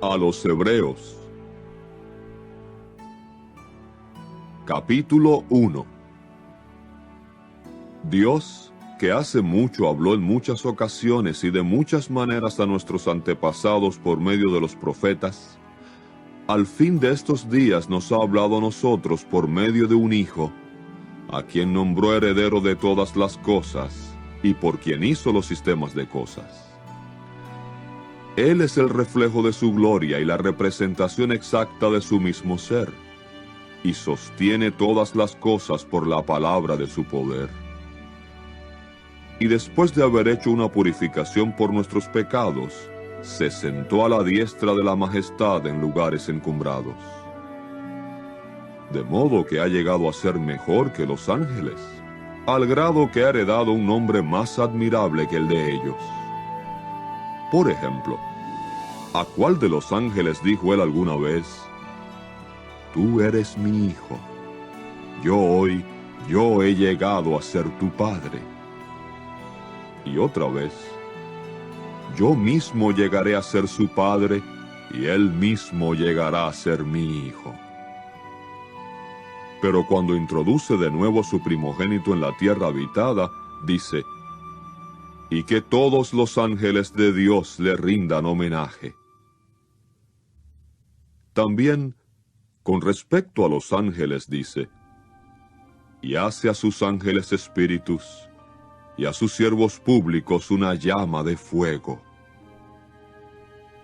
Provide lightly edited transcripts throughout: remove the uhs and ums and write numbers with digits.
A los Hebreos, capítulo 1. Dios, que hace mucho habló en muchas ocasiones y de muchas maneras a nuestros antepasados por medio de los profetas, al fin de estos días nos ha hablado a nosotros por medio de un Hijo, a quien nombró heredero de todas las cosas y por quien hizo los sistemas de cosas. Él es el reflejo de su gloria y la representación exacta de su mismo ser, y sostiene todas las cosas por la palabra de su poder. Y después de haber hecho una purificación por nuestros pecados, se sentó a la diestra de la majestad en lugares encumbrados. De modo que ha llegado a ser mejor que los ángeles, al grado que ha heredado un nombre más admirable que el de ellos. Por ejemplo, ¿a cuál de los ángeles dijo él alguna vez: tú eres mi hijo, yo he llegado a ser tu padre? Y otra vez, yo mismo llegaré a ser su padre, y él mismo llegará a ser mi hijo. Pero cuando introduce de nuevo su primogénito en la tierra habitada, dice: y que todos los ángeles de Dios le rindan homenaje. También, con respecto a los ángeles, dice: y hace a sus ángeles espíritus, y a sus siervos públicos una llama de fuego.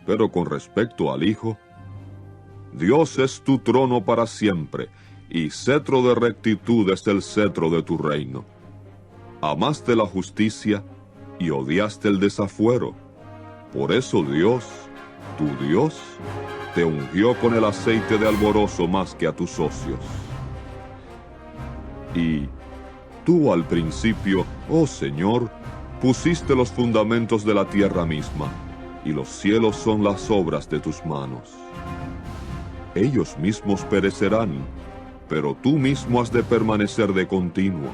Pero con respecto al Hijo, Dios es tu trono para siempre, y cetro de rectitud es el cetro de tu reino. Amaste la justicia y odiaste el desafuero. Por eso Dios, tu Dios, te ungió con el aceite de alborozo más que a tus socios. Y tú al principio, oh Señor, pusiste los fundamentos de la tierra misma, y los cielos son las obras de tus manos. Ellos mismos perecerán, pero tú mismo has de permanecer de continuo.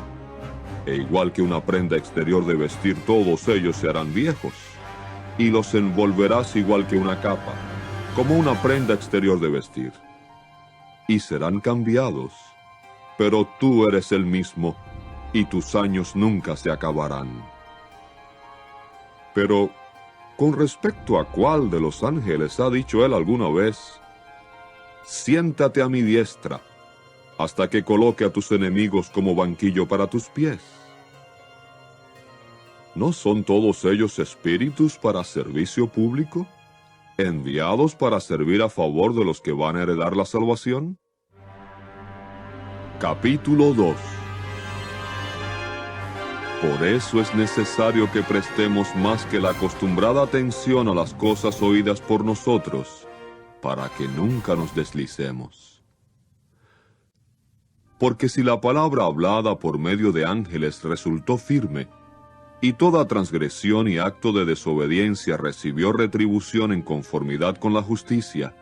E igual que una prenda exterior de vestir, todos ellos se harán viejos, y los envolverás igual que una capa, como una prenda exterior de vestir. Y serán cambiados, pero tú eres el mismo, y tus años nunca se acabarán. Pero, con respecto a cuál de los ángeles ha dicho él alguna vez: siéntate a mi diestra, hasta que coloque a tus enemigos como banquillo para tus pies? ¿No son todos ellos espíritus para servicio público, enviados para servir a favor de los que van a heredar la salvación? Capítulo 2. Por eso es necesario que prestemos más que la acostumbrada atención a las cosas oídas por nosotros, para que nunca nos deslicemos. Porque si la palabra hablada por medio de ángeles resultó firme, y toda transgresión y acto de desobediencia recibió retribución en conformidad con la justicia,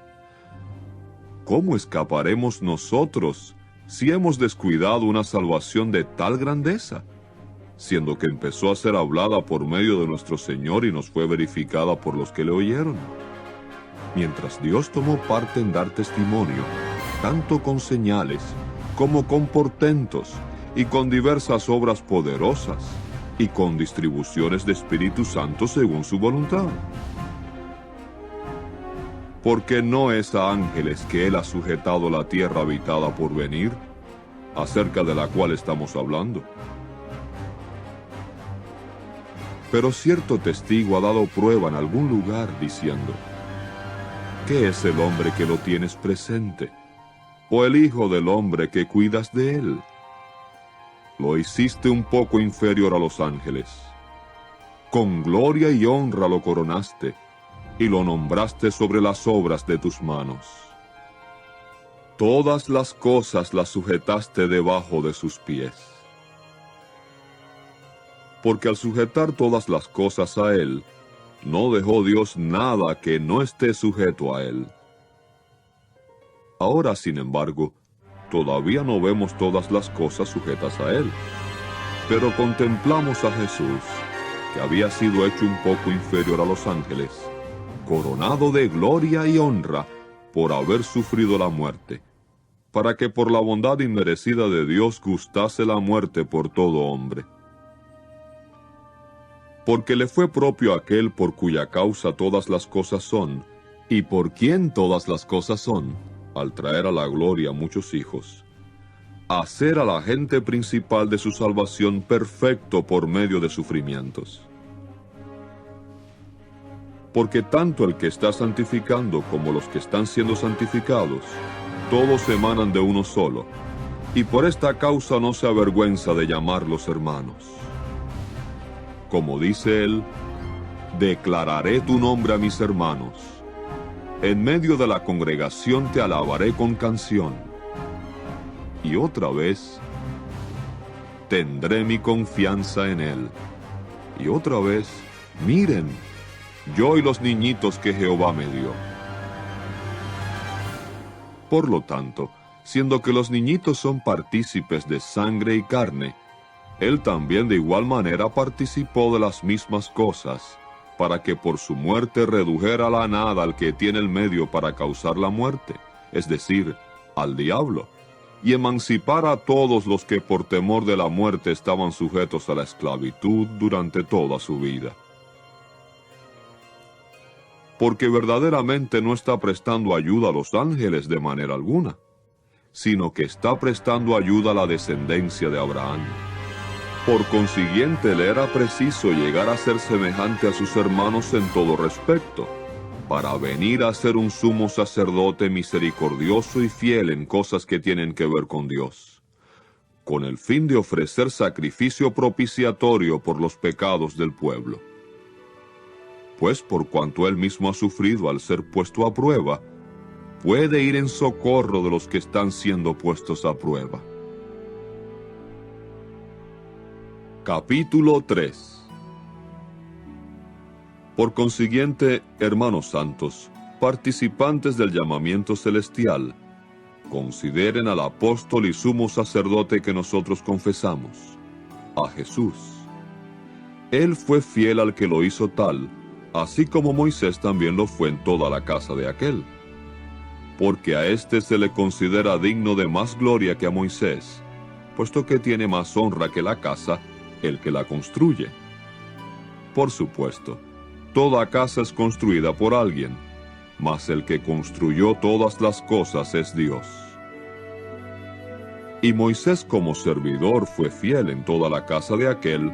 ¿cómo escaparemos nosotros si hemos descuidado una salvación de tal grandeza, siendo que empezó a ser hablada por medio de nuestro Señor y nos fue verificada por los que le oyeron? Mientras Dios tomó parte en dar testimonio, tanto con señales como con portentos y con diversas obras poderosas, y con distribuciones de Espíritu Santo según su voluntad. Porque no es a ángeles que él ha sujetado la tierra habitada por venir, acerca de la cual estamos hablando. Pero cierto testigo ha dado prueba en algún lugar diciendo: ¿qué es el hombre que lo tienes presente? ¿O el hijo del hombre que cuidas de él? Lo hiciste un poco inferior a los ángeles. Con gloria y honra lo coronaste, y lo nombraste sobre las obras de tus manos. Todas las cosas las sujetaste debajo de sus pies. porque al sujetar todas las cosas a Él, no dejó Dios nada que no esté sujeto a Él. Ahora, sin embargo, todavía no vemos todas las cosas sujetas a Él, pero contemplamos a Jesús, que había sido hecho un poco inferior a los ángeles, coronado de gloria y honra por haber sufrido la muerte, para que por la bondad inmerecida de Dios gustase la muerte por todo hombre. Porque le fue propio aquel por cuya causa todas las cosas son, y por quien todas las cosas son, al traer a la gloria muchos hijos, hacer a la gente principal de su salvación perfecto por medio de sufrimientos. Porque tanto el que está santificando como los que están siendo santificados, todos emanan de uno solo, y por esta causa no se avergüenza de llamarlos hermanos. Como dice él, declararé tu nombre a mis hermanos. En medio de la congregación te alabaré con canción. Y otra vez, tendré mi confianza en él. Y otra vez, miren, yo y los niñitos que Jehová me dio. Por lo tanto, siendo que los niñitos son partícipes de sangre y carne, él también de igual manera participó de las mismas cosas, para que por su muerte redujera a la nada al que tiene el medio para causar la muerte, es decir, al diablo, y emancipara a todos los que por temor de la muerte estaban sujetos a la esclavitud durante toda su vida. Porque verdaderamente no está prestando ayuda a los ángeles de manera alguna, sino que está prestando ayuda a la descendencia de Abraham. Por consiguiente, le era preciso llegar a ser semejante a sus hermanos en todo respecto, para venir a ser un sumo sacerdote misericordioso y fiel en cosas que tienen que ver con Dios, con el fin de ofrecer sacrificio propiciatorio por los pecados del pueblo. Pues por cuanto él mismo ha sufrido al ser puesto a prueba, puede ir en socorro de los que están siendo puestos a prueba. Capítulo 3. Por consiguiente, hermanos santos, participantes del llamamiento celestial, consideren al apóstol y sumo sacerdote que nosotros confesamos, a Jesús. Él fue fiel al que lo hizo tal, así como Moisés también lo fue en toda la casa de aquel. Porque a éste se le considera digno de más gloria que a Moisés, puesto que tiene más honra que la casa el que la construye. Por supuesto, toda casa es construida por alguien, mas el que construyó todas las cosas es Dios. Y Moisés como servidor fue fiel en toda la casa de aquel,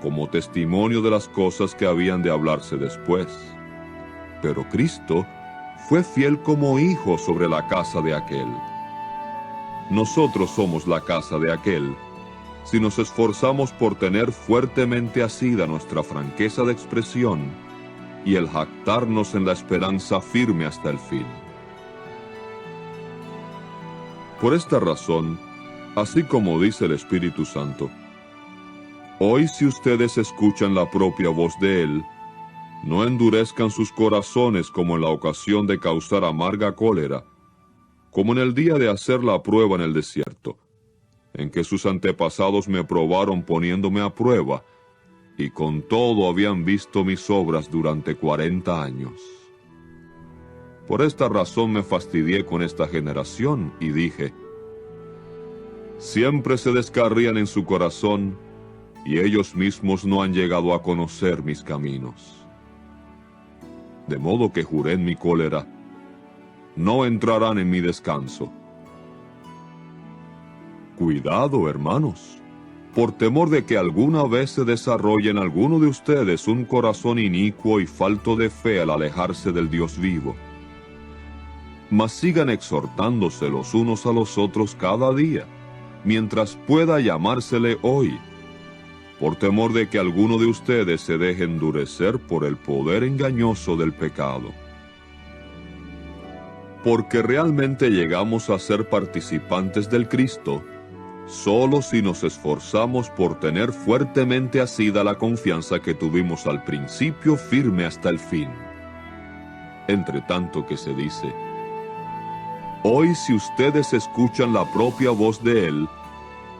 como testimonio de las cosas que habían de hablarse después. Pero Cristo fue fiel como hijo sobre la casa de aquel. Nosotros somos la casa de aquel, si nos esforzamos por tener fuertemente asida nuestra franqueza de expresión y el jactarnos en la esperanza firme hasta el fin. Por esta razón, así como dice el Espíritu Santo, hoy si ustedes escuchan la propia voz de Él, no endurezcan sus corazones como en la ocasión de causar amarga cólera, como en el día de hacer la prueba en el desierto, en que sus antepasados me probaron poniéndome a prueba, y con todo habían visto mis obras durante 40 años. Por esta razón me fastidié con esta generación, y dije, siempre se descarrían en su corazón, y ellos mismos no han llegado a conocer mis caminos. De modo que juré en mi cólera, no entrarán en mi descanso. Cuidado, hermanos, por temor de que alguna vez se desarrolle en alguno de ustedes un corazón inicuo y falto de fe al alejarse del Dios vivo. Mas sigan exhortándose los unos a los otros cada día, mientras pueda llamársele hoy, por temor de que alguno de ustedes se deje endurecer por el poder engañoso del pecado. Porque realmente llegamos a ser participantes del Cristo, solo si nos esforzamos por tener fuertemente asida la confianza que tuvimos al principio firme hasta el fin. Entre tanto que se dice, hoy si ustedes escuchan la propia voz de Él,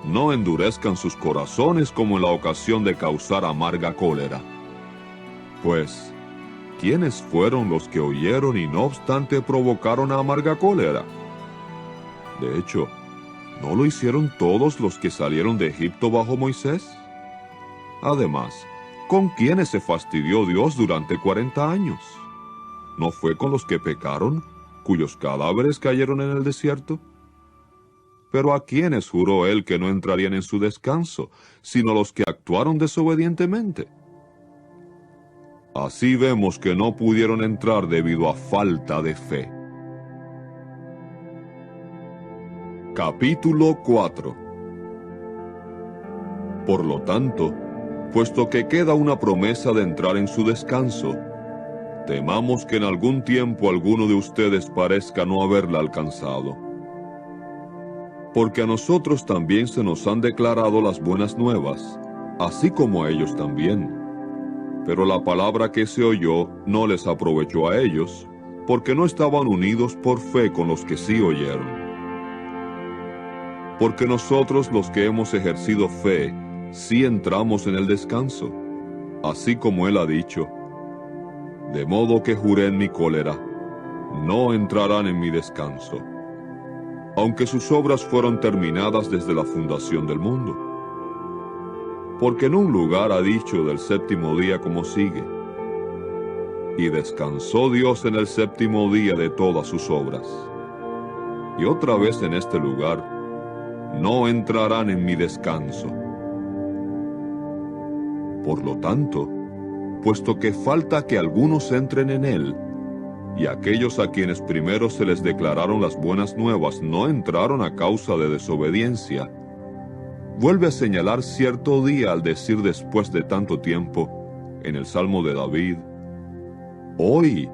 no endurezcan sus corazones como en la ocasión de causar amarga cólera. Pues, ¿quiénes fueron los que oyeron y no obstante provocaron amarga cólera? De hecho, ¿no lo hicieron todos los que salieron de Egipto bajo Moisés? Además, ¿con quiénes se fastidió Dios durante 40 años? ¿No fue con los que pecaron, cuyos cadáveres cayeron en el desierto? Pero ¿a quiénes juró Él que no entrarían en su descanso, sino los que actuaron desobedientemente? Así vemos que no pudieron entrar debido a falta de fe. Capítulo 4. Por lo tanto, puesto que queda una promesa de entrar en su descanso, temamos que en algún tiempo alguno de ustedes parezca no haberla alcanzado. Porque a nosotros también se nos han declarado las buenas nuevas, así como a ellos también. Pero la palabra que se oyó no les aprovechó a ellos, porque no estaban unidos por fe con los que sí oyeron. Porque nosotros los que hemos ejercido fe, sí entramos en el descanso, así como Él ha dicho, de modo que juré en mi cólera, no entrarán en mi descanso, aunque sus obras fueron terminadas desde la fundación del mundo. Porque en un lugar ha dicho del séptimo día como sigue, y descansó Dios en el séptimo día de todas sus obras. Y otra vez en este lugar, no entrarán en mi descanso. Por lo tanto, puesto que falta que algunos entren en él, y aquellos a quienes primero se les declararon las buenas nuevas no entraron a causa de desobediencia, vuelve a señalar cierto día al decir después de tanto tiempo, en el Salmo de David, hoy,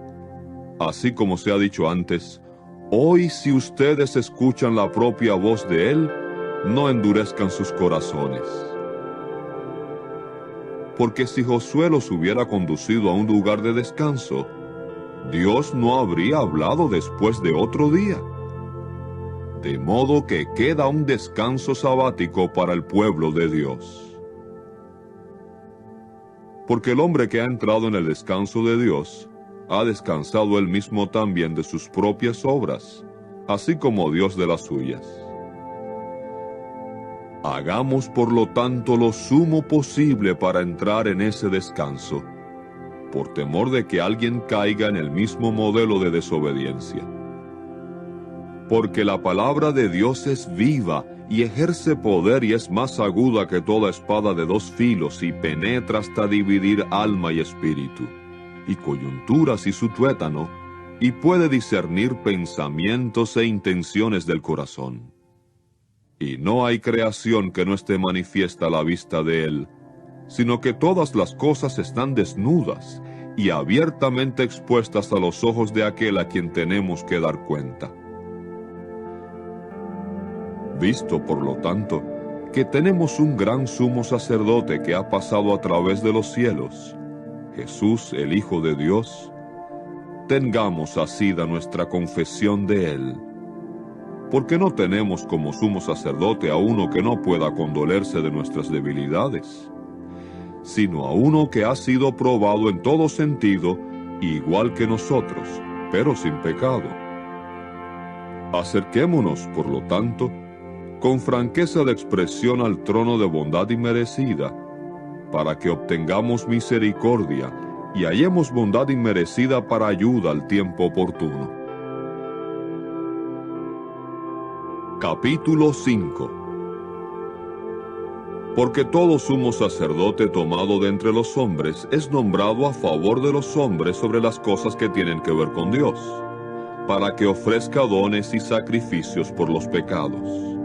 así como se ha dicho antes, hoy si ustedes escuchan la propia voz de Él, no endurezcan sus corazones. Porque si Josué los hubiera conducido a un lugar de descanso, Dios no habría hablado después de otro día. De modo que queda un descanso sabático para el pueblo de Dios. Porque el hombre que ha entrado en el descanso de Dios, ha descansado él mismo también de sus propias obras, así como Dios de las suyas. Hagamos por lo tanto lo sumo posible para entrar en ese descanso, por temor de que alguien caiga en el mismo modelo de desobediencia. Porque la palabra de Dios es viva y ejerce poder y es más aguda que toda espada de dos filos y penetra hasta dividir alma y espíritu, y coyunturas y su tuétano, y puede discernir pensamientos e intenciones del corazón. Y no hay creación que no esté manifiesta a la vista de Él, sino que todas las cosas están desnudas y abiertamente expuestas a los ojos de aquel a quien tenemos que dar cuenta. Visto, por lo tanto, que tenemos un gran sumo sacerdote que ha pasado a través de los cielos, Jesús, el Hijo de Dios, tengamos asida nuestra confesión de Él. Porque no tenemos como sumo sacerdote a uno que no pueda condolerse de nuestras debilidades, sino a uno que ha sido probado en todo sentido, igual que nosotros, pero sin pecado. Acerquémonos, por lo tanto, con franqueza de expresión al trono de bondad inmerecida, para que obtengamos misericordia y hallemos bondad inmerecida para ayuda al tiempo oportuno. Capítulo 5. Porque todo sumo sacerdote tomado de entre los hombres es nombrado a favor de los hombres sobre las cosas que tienen que ver con Dios, para que ofrezca dones y sacrificios por los pecados.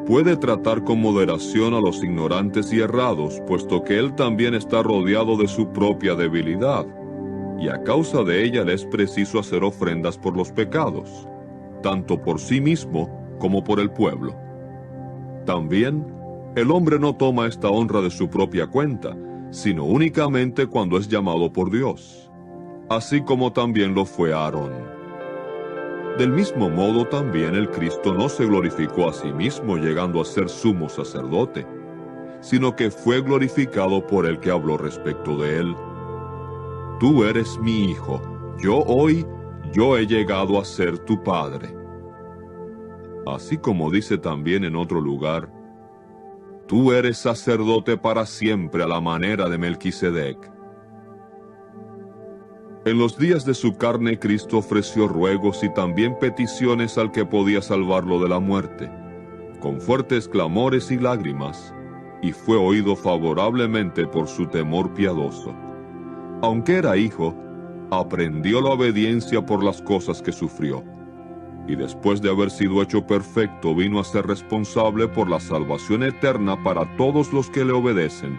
Puede tratar con moderación a los ignorantes y errados, puesto que él también está rodeado de su propia debilidad, y a causa de ella le es preciso hacer ofrendas por los pecados, tanto por sí mismo como por el pueblo. También, el hombre no toma esta honra de su propia cuenta, sino únicamente cuando es llamado por Dios, así como también lo fue Aarón. Del mismo modo también el Cristo no se glorificó a sí mismo llegando a ser sumo sacerdote, sino que fue glorificado por el que habló respecto de él. Tú eres mi Hijo, yo he llegado a ser tu Padre. Así como dice también en otro lugar, tú eres sacerdote para siempre a la manera de Melquisedec. En los días de su carne, Cristo ofreció ruegos y también peticiones al que podía salvarlo de la muerte, con fuertes clamores y lágrimas, y fue oído favorablemente por su temor piadoso. Aunque era hijo, aprendió la obediencia por las cosas que sufrió, y después de haber sido hecho perfecto, vino a ser responsable por la salvación eterna para todos los que le obedecen,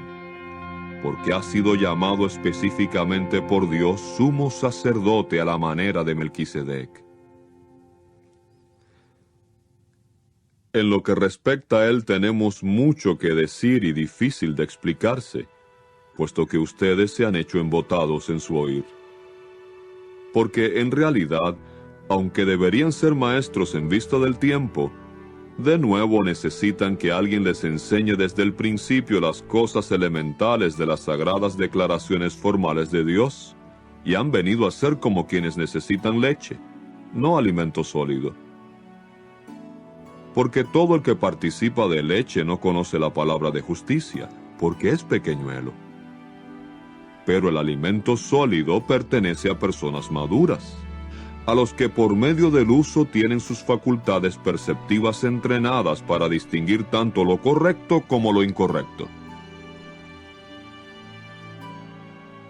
porque ha sido llamado específicamente por Dios sumo sacerdote a la manera de Melquisedec. En lo que respecta a él tenemos mucho que decir y difícil de explicarse, puesto que ustedes se han hecho embotados en su oír. Porque en realidad, aunque deberían ser maestros en vista del tiempo, de nuevo necesitan que alguien les enseñe desde el principio las cosas elementales de las sagradas declaraciones formales de Dios, y han venido a ser como quienes necesitan leche, no alimento sólido. Porque todo el que participa de leche no conoce la palabra de justicia, porque es pequeñuelo. Pero el alimento sólido pertenece a personas maduras, a los que por medio del uso tienen sus facultades perceptivas entrenadas para distinguir tanto lo correcto como lo incorrecto.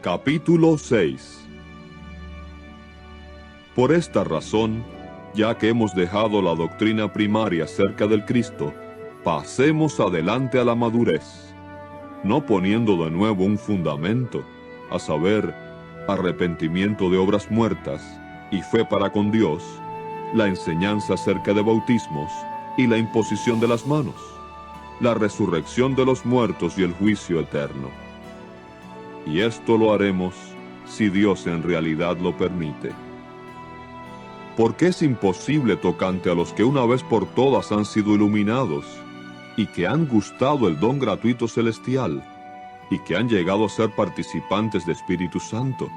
Capítulo 6. Por esta razón, ya que hemos dejado la doctrina primaria acerca del Cristo, pasemos adelante a la madurez, no poniendo de nuevo un fundamento, a saber, arrepentimiento de obras muertas, y fe para con Dios, la enseñanza acerca de bautismos y la imposición de las manos, la resurrección de los muertos y el juicio eterno. Y esto lo haremos si Dios en realidad lo permite. Porque es imposible tocante a los que una vez por todas han sido iluminados, y que han gustado el don gratuito celestial, y que han llegado a ser participantes de Espíritu Santo,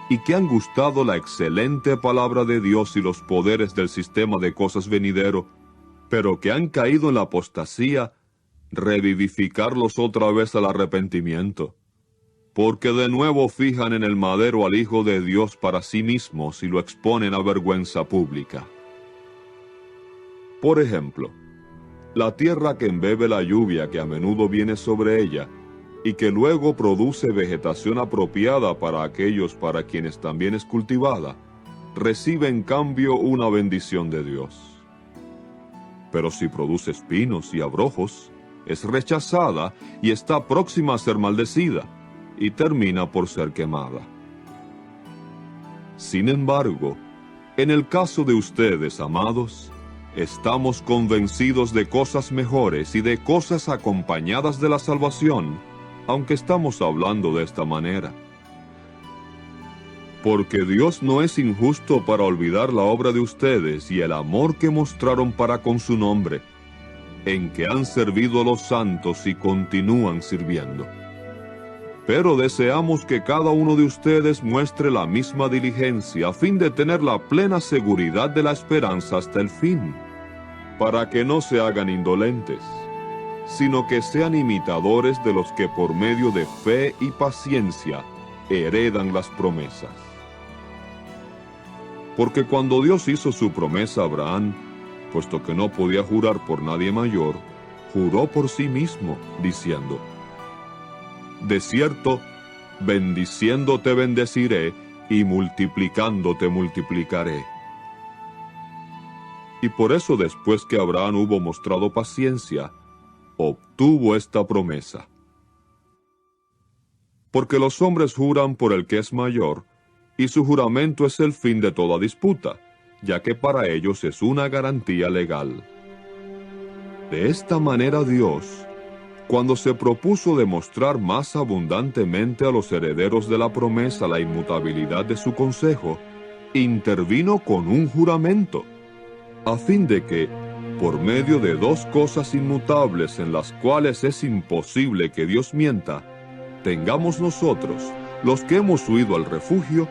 y que han gustado la excelente palabra de Dios y los poderes del sistema de cosas venidero, pero que han caído en la apostasía, revivificarlos otra vez al arrepentimiento, porque de nuevo fijan en el madero al Hijo de Dios para sí mismos y lo exponen a vergüenza pública. Por ejemplo, la tierra que embebe la lluvia que a menudo viene sobre ella, y que luego produce vegetación apropiada para aquellos para quienes también es cultivada, recibe en cambio una bendición de Dios. Pero si produce espinos y abrojos, es rechazada y está próxima a ser maldecida, y termina por ser quemada. Sin embargo, en el caso de ustedes, amados, estamos convencidos de cosas mejores y de cosas acompañadas de la salvación, aunque estamos hablando de esta manera. Porque Dios no es injusto para olvidar la obra de ustedes y el amor que mostraron para con su nombre, en que han servido a los santos y continúan sirviendo. Pero deseamos que cada uno de ustedes muestre la misma diligencia a fin de tener la plena seguridad de la esperanza hasta el fin, para que no se hagan indolentes, sino que sean imitadores de los que por medio de fe y paciencia heredan las promesas. Porque cuando Dios hizo su promesa a Abraham, puesto que no podía jurar por nadie mayor, juró por sí mismo, diciendo: de cierto, bendiciéndote bendeciré, y multiplicándote multiplicaré. Y por eso después que Abraham hubo mostrado paciencia, obtuvo esta promesa. Porque los hombres juran por el que es mayor, y su juramento es el fin de toda disputa, ya que para ellos es una garantía legal. De esta manera Dios, cuando se propuso demostrar más abundantemente a los herederos de la promesa la inmutabilidad de su consejo, intervino con un juramento, a fin de que, por medio de dos cosas inmutables en las cuales es imposible que Dios mienta, tengamos nosotros, los que hemos huido al refugio,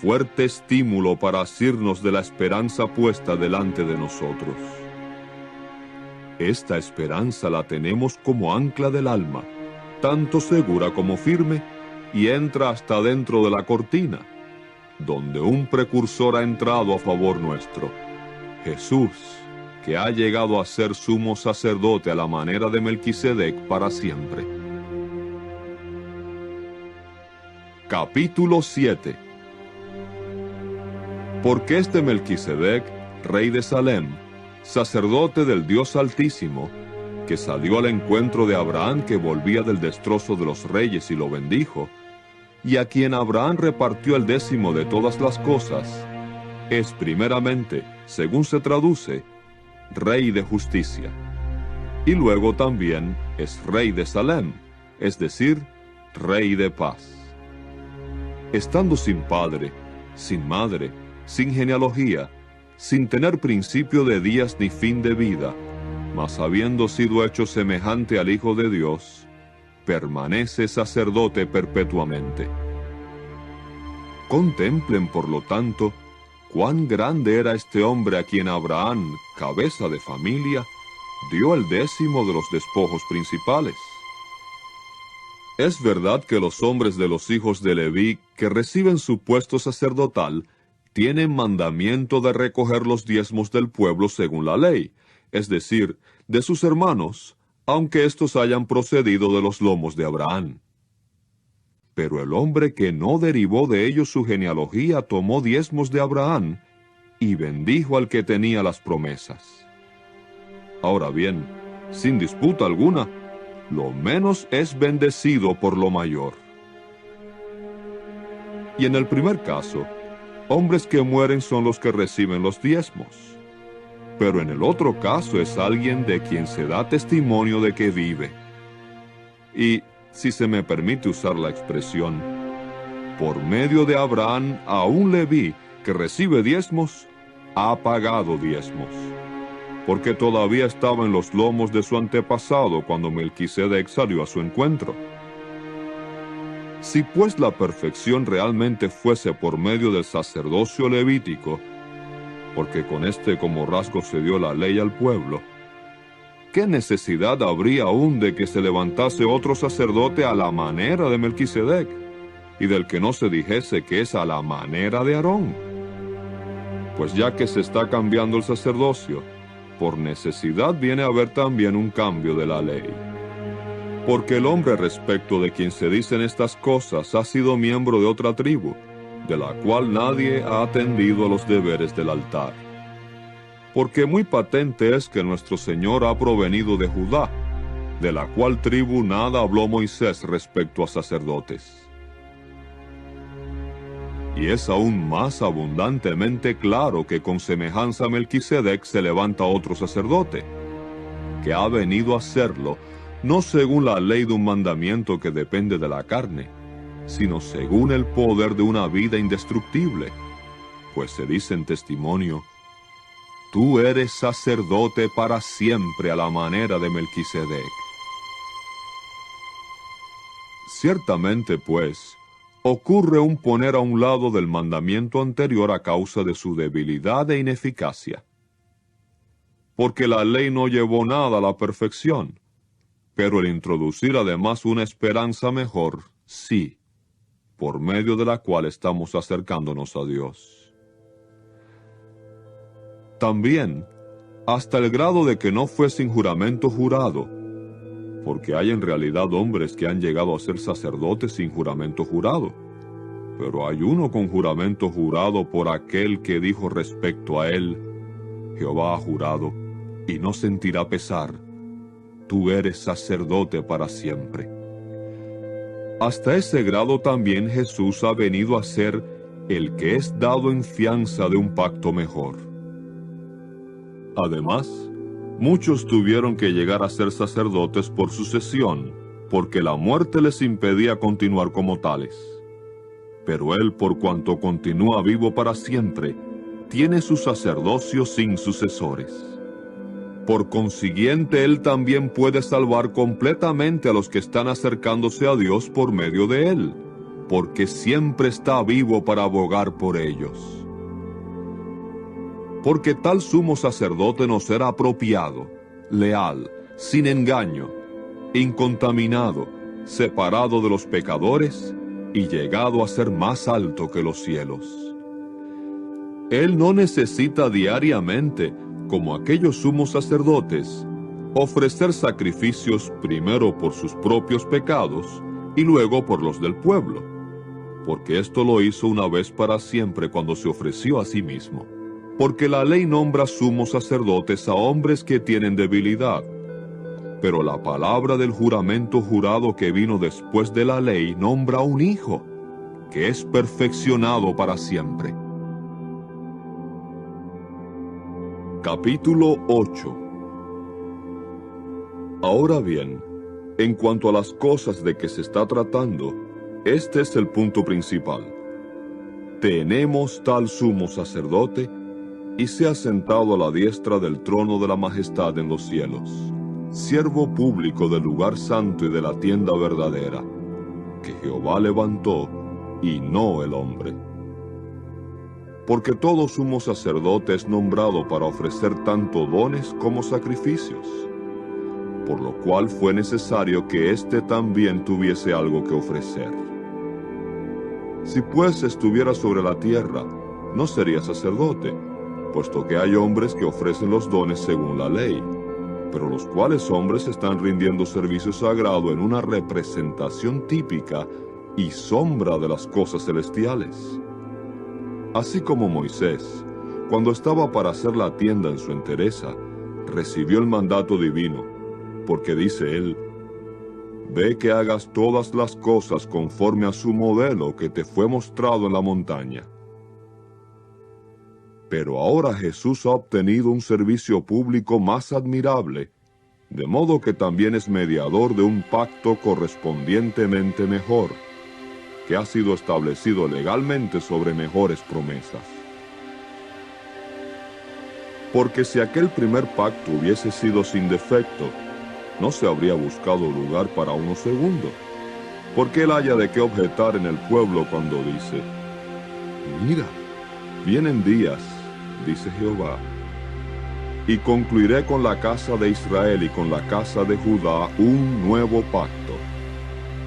fuerte estímulo para asirnos de la esperanza puesta delante de nosotros. Esta esperanza la tenemos como ancla del alma, tanto segura como firme, y entra hasta dentro de la cortina, donde un precursor ha entrado a favor nuestro, Jesús, que ha llegado a ser sumo sacerdote a la manera de Melquisedec para siempre. Capítulo 7. Porque este Melquisedec, rey de Salem, sacerdote del Dios Altísimo, que salió al encuentro de Abraham que volvía del destrozo de los reyes y lo bendijo, y a quien Abraham repartió el 10º de todas las cosas, es primeramente, según se traduce, Rey de justicia, y luego también es Rey de Salem, es decir, Rey de paz. Estando sin padre, sin madre, sin genealogía, sin tener principio de días ni fin de vida, mas habiendo sido hecho semejante al Hijo de Dios, permanece sacerdote perpetuamente. Contemplen, por lo tanto, cuán grande era este hombre a quien Abraham, cabeza de familia, dio el 10º de los despojos principales. Es verdad que los hombres de los hijos de Leví que reciben su puesto sacerdotal tienen mandamiento de recoger los diezmos del pueblo según la ley, es decir, de sus hermanos, aunque éstos hayan procedido de los lomos de Abraham. Pero el hombre que no derivó de ellos su genealogía tomó diezmos de Abraham y bendijo al que tenía las promesas. Ahora bien, sin disputa alguna, lo menos es bendecido por lo mayor. Y en el primer caso, hombres que mueren son los que reciben los diezmos. Pero en el otro caso es alguien de quien se da testimonio de que vive. Y, si se me permite usar la expresión, por medio de Abraham a un Leví que recibe diezmos, ha pagado diezmos, porque todavía estaba en los lomos de su antepasado cuando Melquisedec salió a su encuentro. Si pues la perfección realmente fuese por medio del sacerdocio levítico, porque con este como rasgo se dio la ley al pueblo, ¿qué necesidad habría aún de que se levantase otro sacerdote a la manera de Melquisedec, y del que no se dijese que es a la manera de Aarón? Pues ya que se está cambiando el sacerdocio, por necesidad viene a haber también un cambio de la ley. Porque el hombre respecto de quien se dicen estas cosas ha sido miembro de otra tribu, de la cual nadie ha atendido a los deberes del altar. Porque muy patente es que nuestro Señor ha provenido de Judá, de la cual tribu nada habló Moisés respecto a sacerdotes. Y es aún más abundantemente claro que con semejanza a Melquisedec se levanta otro sacerdote, que ha venido a serlo, no según la ley de un mandamiento que depende de la carne, sino según el poder de una vida indestructible, pues se dice en testimonio: tú eres sacerdote para siempre a la manera de Melquisedec. Ciertamente, pues, ocurre un poner a un lado del mandamiento anterior a causa de su debilidad e ineficacia. Porque la ley no llevó nada a la perfección, pero el introducir además una esperanza mejor, sí, por medio de la cual estamos acercándonos a Dios. También, hasta el grado de que no fue sin juramento jurado, porque hay en realidad hombres que han llegado a ser sacerdotes sin juramento jurado, pero hay uno con juramento jurado por aquel que dijo respecto a él: Jehová ha jurado, y no sentirá pesar, tú eres sacerdote para siempre. Hasta ese grado también Jesús ha venido a ser el que es dado en fianza de un pacto mejor. Además, muchos tuvieron que llegar a ser sacerdotes por sucesión, porque la muerte les impedía continuar como tales. Pero él, por cuanto continúa vivo para siempre, tiene su sacerdocio sin sucesores. Por consiguiente, él también puede salvar completamente a los que están acercándose a Dios por medio de él, porque siempre está vivo para abogar por ellos. Porque tal sumo sacerdote nos era apropiado, leal, sin engaño, incontaminado, separado de los pecadores y llegado a ser más alto que los cielos. Él no necesita diariamente, como aquellos sumos sacerdotes, ofrecer sacrificios primero por sus propios pecados y luego por los del pueblo, porque esto lo hizo una vez para siempre cuando se ofreció a sí mismo. Porque la ley nombra sumos sacerdotes a hombres que tienen debilidad, pero la palabra del juramento jurado que vino después de la ley nombra a un hijo, que es perfeccionado para siempre. Capítulo 8. Ahora bien, en cuanto a las cosas de que se está tratando, este es el punto principal. Tenemos tal sumo sacerdote, y se ha sentado a la diestra del trono de la majestad en los cielos, siervo público del lugar santo y de la tienda verdadera, que Jehová levantó, y no el hombre. Porque todo sumo sacerdote es nombrado para ofrecer tanto dones como sacrificios, por lo cual fue necesario que éste también tuviese algo que ofrecer. Si pues estuviera sobre la tierra, no sería sacerdote, puesto que hay hombres que ofrecen los dones según la ley, pero los cuales hombres están rindiendo servicio sagrado en una representación típica y sombra de las cosas celestiales. Así como Moisés, cuando estaba para hacer la tienda en su entereza, recibió el mandato divino, porque dice él: «Ve que hagas todas las cosas conforme a su modelo que te fue mostrado en la montaña». Pero ahora Jesús ha obtenido un servicio público más admirable, de modo que también es mediador de un pacto correspondientemente mejor, que ha sido establecido legalmente sobre mejores promesas. Porque si aquel primer pacto hubiese sido sin defecto, no se habría buscado lugar para uno segundo, porque él haya de qué objetar en el pueblo cuando dice: «Mira, vienen días, dice Jehová, y concluiré con la casa de Israel y con la casa de Judá un nuevo pacto,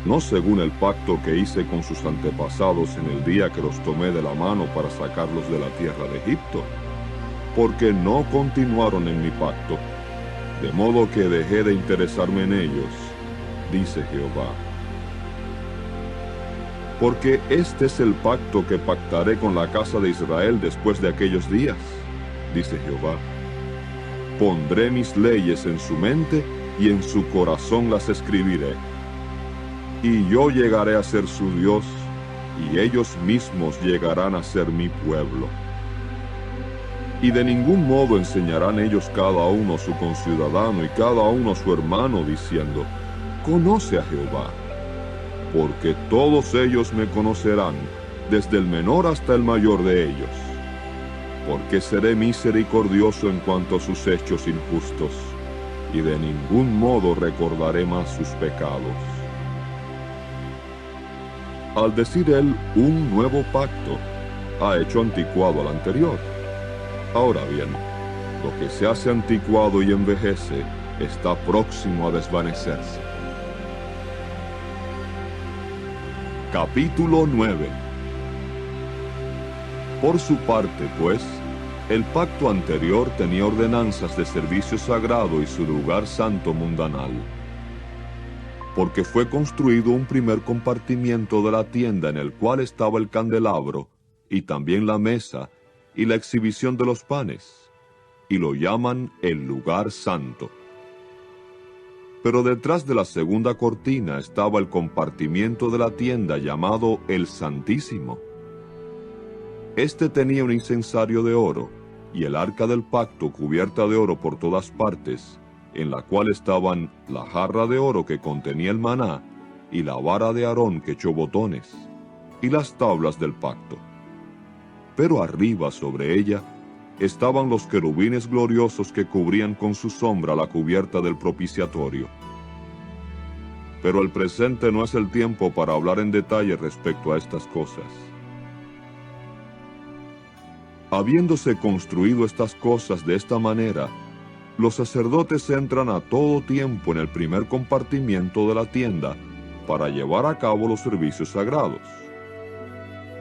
no según el pacto que hice con sus antepasados en el día que los tomé de la mano para sacarlos de la tierra de Egipto, porque no continuaron en mi pacto, de modo que dejé de interesarme en ellos, dice Jehová. Porque este es el pacto que pactaré con la casa de Israel después de aquellos días, dice Jehová. Pondré mis leyes en su mente y en su corazón las escribiré. Y yo llegaré a ser su Dios, y ellos mismos llegarán a ser mi pueblo. Y de ningún modo enseñarán ellos cada uno a su conciudadano y cada uno a su hermano, diciendo: «Conoce a Jehová», porque todos ellos me conocerán, desde el menor hasta el mayor de ellos, porque seré misericordioso en cuanto a sus hechos injustos, y de ningún modo recordaré más sus pecados. Al decir él un nuevo pacto, ha hecho anticuado al anterior. Ahora bien, lo que se hace anticuado y envejece está próximo a desvanecerse. Capítulo 9. Por su parte, pues, el pacto anterior tenía ordenanzas de servicio sagrado y su lugar santo mundanal, porque fue construido un primer compartimiento de la tienda en el cual estaba el candelabro, y también la mesa, y la exhibición de los panes, y lo llaman el lugar santo. Pero detrás de la segunda cortina estaba el compartimiento de la tienda llamado el Santísimo. Este tenía un incensario de oro, y el arca del pacto cubierta de oro por todas partes, en la cual estaban la jarra de oro que contenía el maná, y la vara de Aarón que echó botones, y las tablas del pacto. Pero arriba sobre ella estaban los querubines gloriosos que cubrían con su sombra la cubierta del propiciatorio. Pero el presente no es el tiempo para hablar en detalle respecto a estas cosas. Habiéndose construido estas cosas de esta manera, los sacerdotes entran a todo tiempo en el primer compartimiento de la tienda para llevar a cabo los servicios sagrados.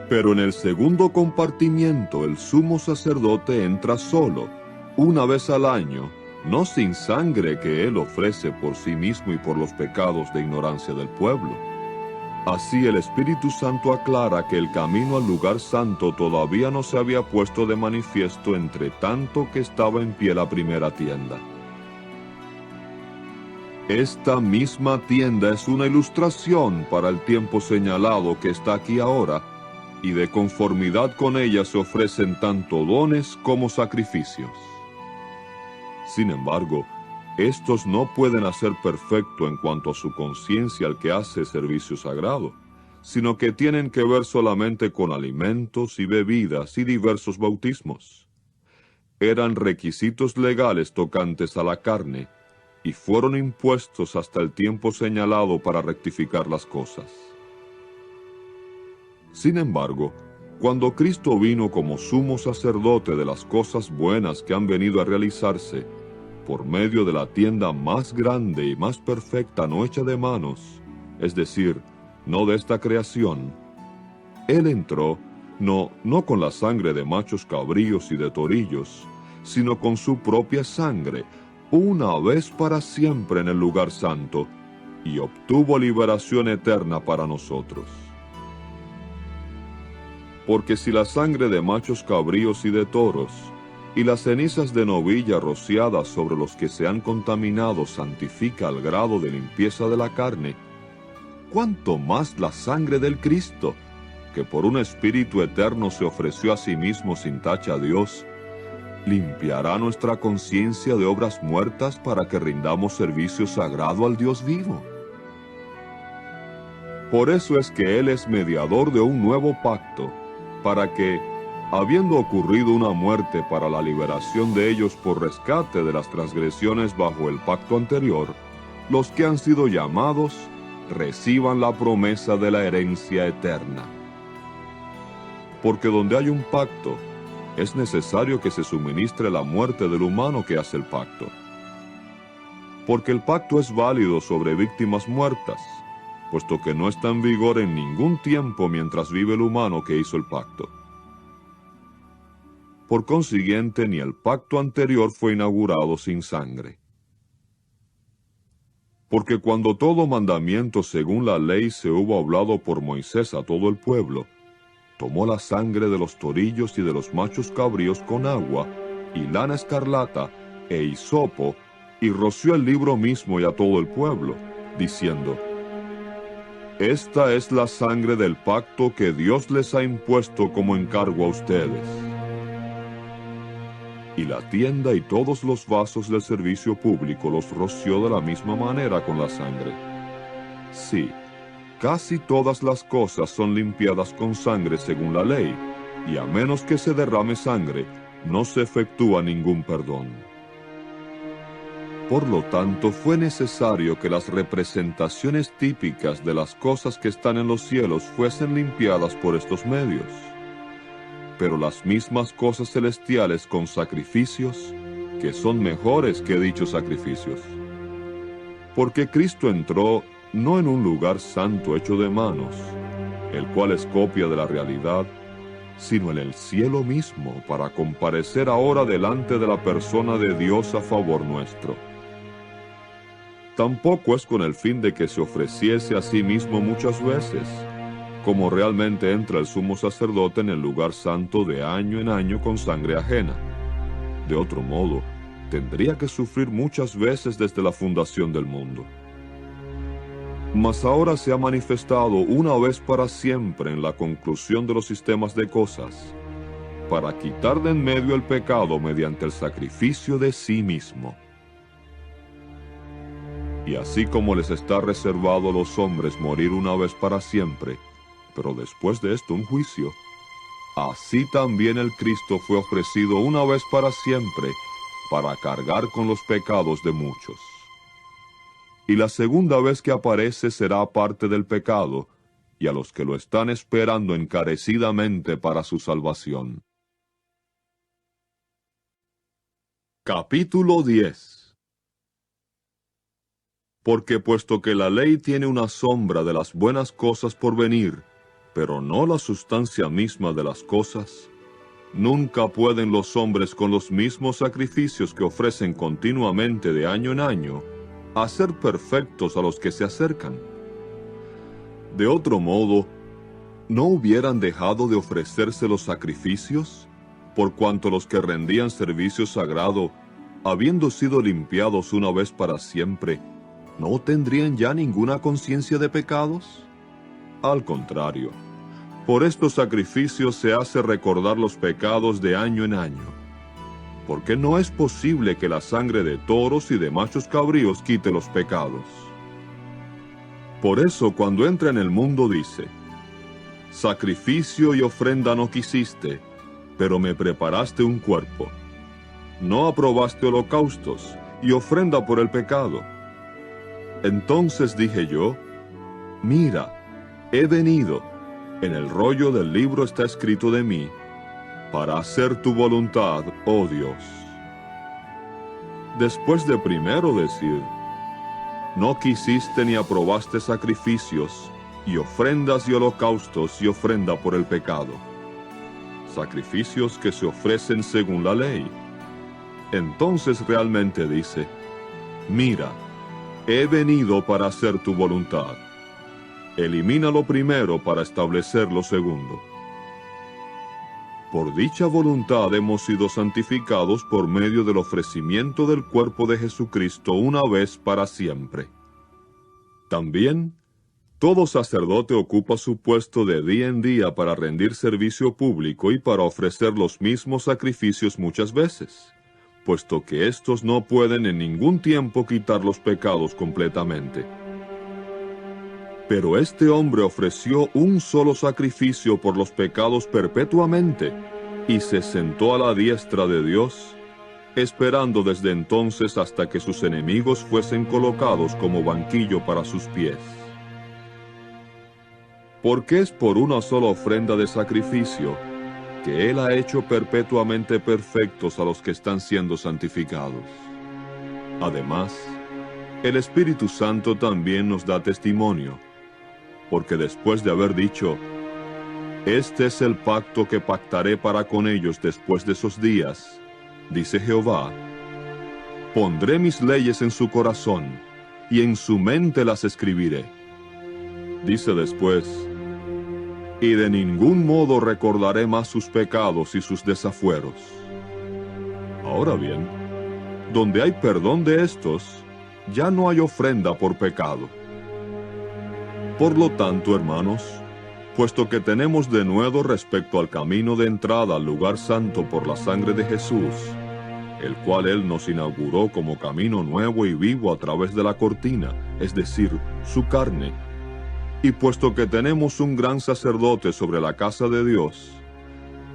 Pero en el segundo compartimiento el sumo sacerdote entra solo, una vez al año, no sin sangre que él ofrece por sí mismo y por los pecados de ignorancia del pueblo. Así el Espíritu Santo aclara que el camino al lugar santo todavía no se había puesto de manifiesto entre tanto que estaba en pie la primera tienda. Esta misma tienda es una ilustración para el tiempo señalado que está aquí ahora, y de conformidad con ella se ofrecen tanto dones como sacrificios. Sin embargo, estos no pueden hacer perfecto en cuanto a su conciencia al que hace servicio sagrado, sino que tienen que ver solamente con alimentos y bebidas y diversos bautismos. Eran requisitos legales tocantes a la carne, y fueron impuestos hasta el tiempo señalado para rectificar las cosas. Sin embargo, cuando Cristo vino como sumo sacerdote de las cosas buenas que han venido a realizarse, por medio de la tienda más grande y más perfecta no hecha de manos, es decir, no de esta creación, Él entró, no con la sangre de machos cabríos y de torillos, sino con su propia sangre, una vez para siempre en el lugar santo, y obtuvo liberación eterna para nosotros. Porque si la sangre de machos cabríos y de toros, y las cenizas de novilla rociadas sobre los que se han contaminado santifica al grado de limpieza de la carne, ¿cuánto más la sangre del Cristo, que por un Espíritu eterno se ofreció a sí mismo sin tacha a Dios, limpiará nuestra conciencia de obras muertas para que rindamos servicio sagrado al Dios vivo? Por eso es que Él es mediador de un nuevo pacto, para que, habiendo ocurrido una muerte para la liberación de ellos por rescate de las transgresiones bajo el pacto anterior, los que han sido llamados reciban la promesa de la herencia eterna. Porque donde hay un pacto, es necesario que se suministre la muerte del humano que hace el pacto. Porque el pacto es válido sobre víctimas muertas, puesto que no está en vigor en ningún tiempo mientras vive el humano que hizo el pacto. Por consiguiente, ni el pacto anterior fue inaugurado sin sangre. Porque cuando todo mandamiento según la ley se hubo hablado por Moisés a todo el pueblo, tomó la sangre de los torillos y de los machos cabríos con agua, y lana escarlata, e hisopo, y roció el libro mismo y a todo el pueblo, diciendo: Esta es la sangre del pacto que Dios les ha impuesto como encargo a ustedes. Y la tienda y todos los vasos del servicio público los roció de la misma manera con la sangre. Sí, casi todas las cosas son limpiadas con sangre según la ley, y a menos que se derrame sangre, no se efectúa ningún perdón. Por lo tanto, fue necesario que las representaciones típicas de las cosas que están en los cielos fuesen limpiadas por estos medios. Pero las mismas cosas celestiales con sacrificios, que son mejores que dichos sacrificios. Porque Cristo entró no en un lugar santo hecho de manos, el cual es copia de la realidad, sino en el cielo mismo, para comparecer ahora delante de la persona de Dios a favor nuestro. Tampoco es con el fin de que se ofreciese a sí mismo muchas veces, como realmente entra el sumo sacerdote en el lugar santo de año en año con sangre ajena. De otro modo, tendría que sufrir muchas veces desde la fundación del mundo. Mas ahora se ha manifestado una vez para siempre en la conclusión de los sistemas de cosas, para quitar de en medio el pecado mediante el sacrificio de sí mismo. Y así como les está reservado a los hombres morir una vez para siempre, pero después de esto un juicio, así también el Cristo fue ofrecido una vez para siempre, para cargar con los pecados de muchos. Y la segunda vez que aparece será aparte del pecado, y a los que lo están esperando encarecidamente para su salvación. Capítulo 10. Porque puesto que la ley tiene una sombra de las buenas cosas por venir, pero no la sustancia misma de las cosas, nunca pueden los hombres con los mismos sacrificios que ofrecen continuamente de año en año, hacer perfectos a los que se acercan. De otro modo, ¿no hubieran dejado de ofrecerse los sacrificios, por cuanto los que rendían servicio sagrado, habiendo sido limpiados una vez para siempre, no tendrían ya ninguna conciencia de pecados? Al contrario, por estos sacrificios se hace recordar los pecados de año en año, porque no es posible que la sangre de toros y de machos cabríos quite los pecados. Por eso cuando entra en el mundo dice: sacrificio y ofrenda no quisiste, pero me preparaste un cuerpo. No aprobaste holocaustos y ofrenda por el pecado. Entonces dije yo: mira, he venido, en el rollo del libro está escrito de mí, para hacer tu voluntad, oh Dios. Después de primero decir: no quisiste ni aprobaste sacrificios, y ofrendas y holocaustos y ofrenda por el pecado, sacrificios que se ofrecen según la ley. Entonces realmente dice: mira, he venido para hacer tu voluntad. Elimina lo primero para establecer lo segundo. Por dicha voluntad hemos sido santificados por medio del ofrecimiento del cuerpo de Jesucristo una vez para siempre. También, todo sacerdote ocupa su puesto de día en día para rendir servicio público y para ofrecer los mismos sacrificios muchas veces, puesto que éstos no pueden en ningún tiempo quitar los pecados completamente. Pero este hombre ofreció un solo sacrificio por los pecados perpetuamente, y se sentó a la diestra de Dios, esperando desde entonces hasta que sus enemigos fuesen colocados como banquillo para sus pies. Porque es por una sola ofrenda de sacrificio que Él ha hecho perpetuamente perfectos a los que están siendo santificados. Además, el Espíritu Santo también nos da testimonio, porque después de haber dicho: este es el pacto que pactaré para con ellos después de esos días, dice Jehová, pondré mis leyes en su corazón, y en su mente las escribiré. Dice después: y de ningún modo recordaré más sus pecados y sus desafueros. Ahora bien, donde hay perdón de estos, ya no hay ofrenda por pecado. Por lo tanto, hermanos, puesto que tenemos denuedo respecto al camino de entrada al lugar santo por la sangre de Jesús, el cual Él nos inauguró como camino nuevo y vivo a través de la cortina, es decir, su carne, y puesto que tenemos un gran sacerdote sobre la casa de Dios,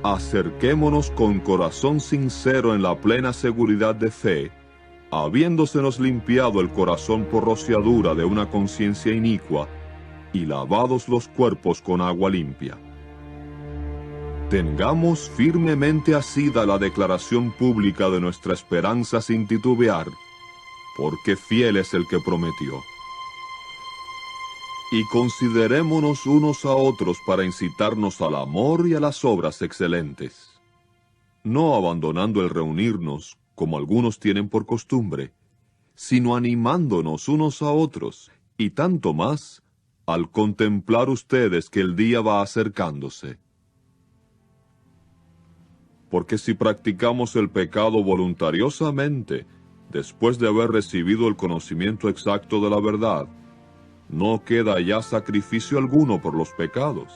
acerquémonos con corazón sincero en la plena seguridad de fe, habiéndosenos limpiado el corazón por rociadura de una conciencia inicua, y lavados los cuerpos con agua limpia. Tengamos firmemente asida la declaración pública de nuestra esperanza sin titubear, porque fiel es el que prometió. Y considerémonos unos a otros para incitarnos al amor y a las obras excelentes, no abandonando el reunirnos, como algunos tienen por costumbre, sino animándonos unos a otros, y tanto más, al contemplar ustedes que el día va acercándose. Porque si practicamos el pecado voluntariosamente, después de haber recibido el conocimiento exacto de la verdad, no queda ya sacrificio alguno por los pecados,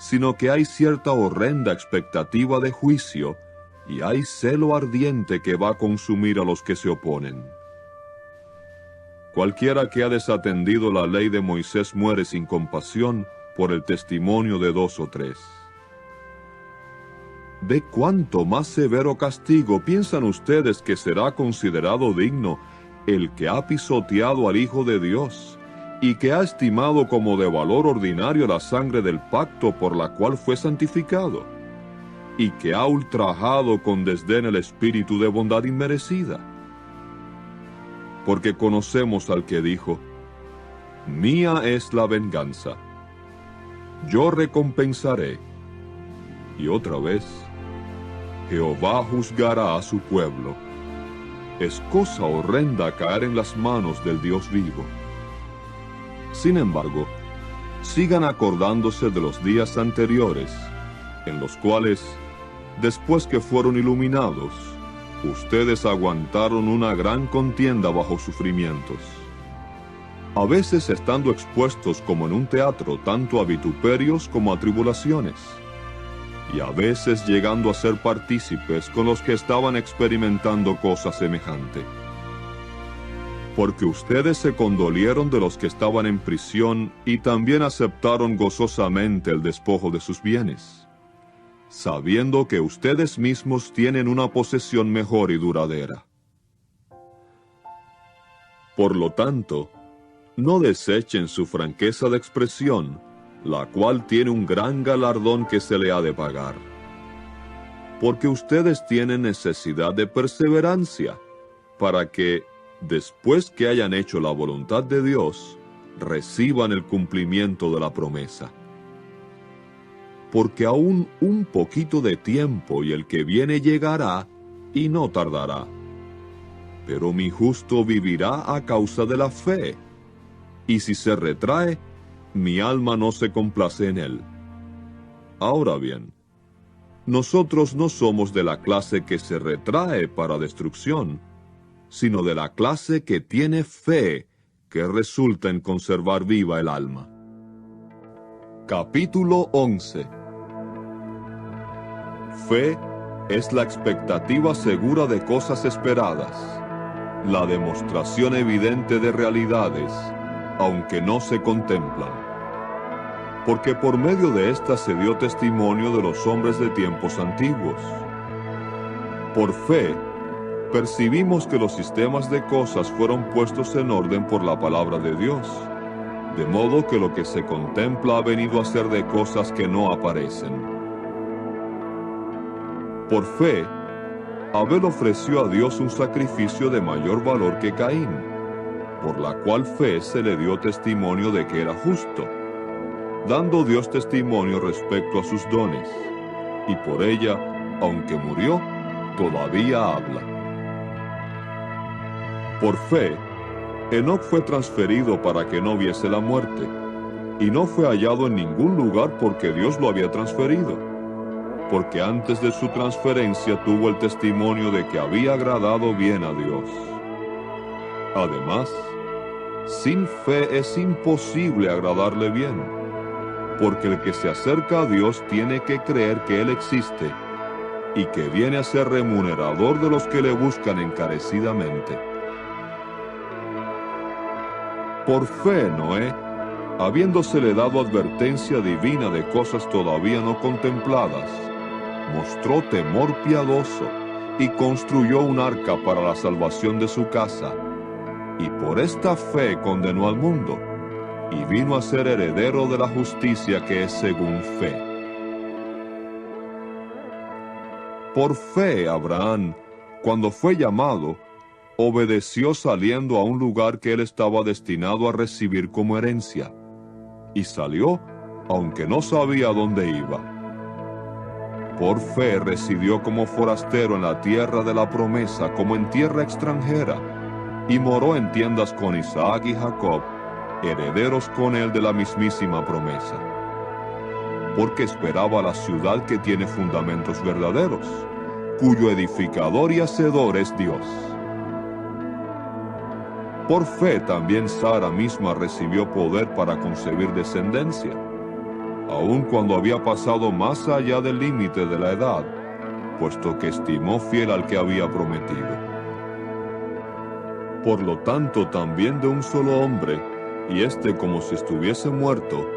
sino que hay cierta horrenda expectativa de juicio, y hay celo ardiente que va a consumir a los que se oponen. Cualquiera que ha desatendido la ley de Moisés muere sin compasión por el testimonio de 2 o 3. ¿De cuánto más severo castigo piensan ustedes que será considerado digno el que ha pisoteado al Hijo de Dios, y que ha estimado como de valor ordinario la sangre del pacto por la cual fue santificado, y que ha ultrajado con desdén el espíritu de bondad inmerecida? Porque conocemos al que dijo: «Mía es la venganza, yo recompensaré». Y otra vez: «Jehová juzgará a su pueblo». Es cosa horrenda caer en las manos del Dios vivo. Sin embargo, sigan acordándose de los días anteriores, en los cuales, después que fueron iluminados, ustedes aguantaron una gran contienda bajo sufrimientos, a veces estando expuestos como en un teatro tanto a vituperios como a tribulaciones, y a veces llegando a ser partícipes con los que estaban experimentando cosa semejante. Porque ustedes se condolieron de los que estaban en prisión y también aceptaron gozosamente el despojo de sus bienes, sabiendo que ustedes mismos tienen una posesión mejor y duradera. Por lo tanto, no desechen su franqueza de expresión, la cual tiene un gran galardón que se le ha de pagar. Porque ustedes tienen necesidad de perseverancia, para que, después que hayan hecho la voluntad de Dios, reciban el cumplimiento de la promesa. Porque aún un poquito de tiempo y el que viene llegará, y no tardará. Pero mi justo vivirá a causa de la fe, y si se retrae, mi alma no se complace en él. Ahora bien, nosotros no somos de la clase que se retrae para destrucción, sino de la clase que tiene fe, que resulta en conservar viva el alma. Capítulo 11. Fe es la expectativa segura de cosas esperadas, la demostración evidente de realidades, aunque no se contemplan. Porque por medio de ésta se dio testimonio de los hombres de tiempos antiguos. Por fe, percibimos que los sistemas de cosas fueron puestos en orden por la palabra de Dios, de modo que lo que se contempla ha venido a ser de cosas que no aparecen. Por fe, Abel ofreció a Dios un sacrificio de mayor valor que Caín, por la cual fe se le dio testimonio de que era justo, dando Dios testimonio respecto a sus dones, y por ella, aunque murió, todavía habla. Por fe, Enoc fue transferido para que no viese la muerte, y no fue hallado en ningún lugar porque Dios lo había transferido, porque antes de su transferencia tuvo el testimonio de que había agradado bien a Dios. Además, sin fe es imposible agradarle bien, porque el que se acerca a Dios tiene que creer que Él existe, y que viene a ser remunerador de los que le buscan encarecidamente. Por fe, Noé, habiéndosele dado advertencia divina de cosas todavía no contempladas, mostró temor piadoso y construyó un arca para la salvación de su casa, y por esta fe condenó al mundo, y vino a ser heredero de la justicia que es según fe. Por fe, Abraham, cuando fue llamado, obedeció saliendo a un lugar que él estaba destinado a recibir como herencia, y salió, aunque no sabía a dónde iba. Por fe residió como forastero en la tierra de la promesa, como en tierra extranjera, y moró en tiendas con Isaac y Jacob, herederos con él de la mismísima promesa. Porque esperaba la ciudad que tiene fundamentos verdaderos, cuyo edificador y hacedor es Dios. Por fe también Sara misma recibió poder para concebir descendencia, aun cuando había pasado más allá del límite de la edad, puesto que estimó fiel al que había prometido. Por lo tanto, también de un solo hombre, y éste como si estuviese muerto,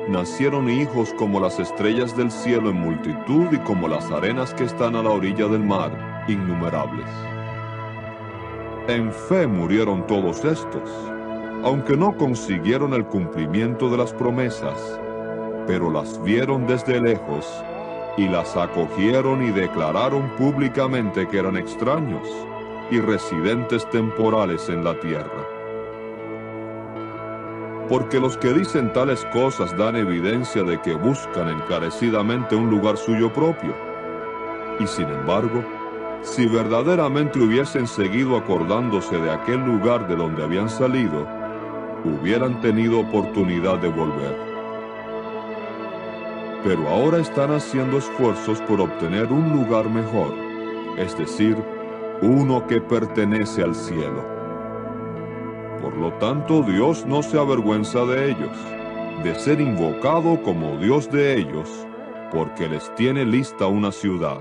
nacieron hijos como las estrellas del cielo en multitud y como las arenas que están a la orilla del mar, innumerables. En fe murieron todos estos, aunque no consiguieron el cumplimiento de las promesas, pero las vieron desde lejos y las acogieron y declararon públicamente que eran extraños y residentes temporales en la tierra. Porque los que dicen tales cosas dan evidencia de que buscan encarecidamente un lugar suyo propio. Y sin embargo, si verdaderamente hubiesen seguido acordándose de aquel lugar de donde habían salido, hubieran tenido oportunidad de volver. Pero ahora están haciendo esfuerzos por obtener un lugar mejor, es decir, uno que pertenece al cielo. Por lo tanto, Dios no se avergüenza de ellos, de ser invocado como Dios de ellos, porque les tiene lista una ciudad.